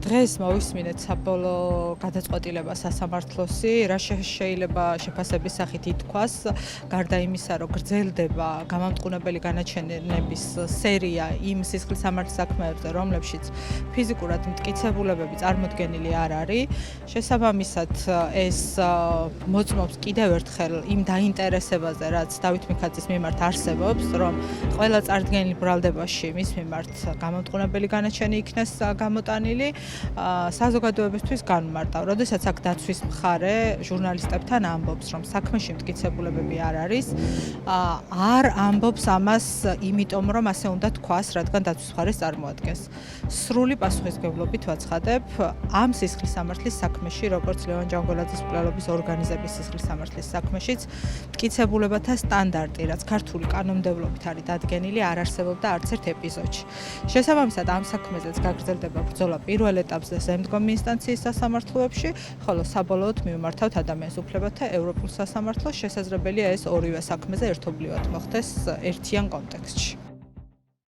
დღეს მოვისმინეთ საბოლოო გადაწყვეტილება სასამართლოსი, რა შეიძლება შეფასების სახით ითქვას, გარდა იმისა, რომ გრძელდება გამამტყუნებელი განაჩენების სერია იმ სისხლის სამართლის საქმეებზე, რომლებშიც ფიზიკურად მტკიცებულებები წარმოდგენილი არ არის. შესაბამისად, ეს მოწმობს კიდევ ერთხელ იმ დაინტერესებაზე, რაც დავით მიქაძის მიმართ არსებობს, რომ ყველა წარდგენილ ბრალდებაში მის მიმართ გამამტყუნებელი განაჩენი იქნას გამოტანილი. საზოგადოებისთვის განმარტავ, როდესაც აქ დაცვის მხარე ჟურნალისტებთან ამბობს, რომ საქმეში მტკიცებულებები არ არის, არ ამბობს ამას იმიტომ, რომ ასე უნდა თქვას, რადგან დაცვის მხარეს წარმოადგენს. სრული პასუხისმგებლობით ვაცხადებ, ამ სისხლის სამართლის საქმეში, როგორც ლევან ჯანგოლაძის მკვლელობის ორგანიზების სისხლის სამართლის საქმეშიც, მტკიცებულებათა სტანდარტი, რაც ქართული კანონმდებლობით არის დადგენილი, არ არსებობდა არც ერთ ეპიზოდში. შესაბამისად, ამ საქმეზეც გაგრძელდება ბრძოლა პირველ ეტაპზე ზემდგომი ინსტანციის სასამართლოებში, ხოლო საბოლოოდ მივმართავთ ადამიანის უფლებათა ევროპულ სასამართლოს, შესაძლებელია ეს ორივე საქმეზე ერთობლივად მოხდეს ერთიან კონტექსტში.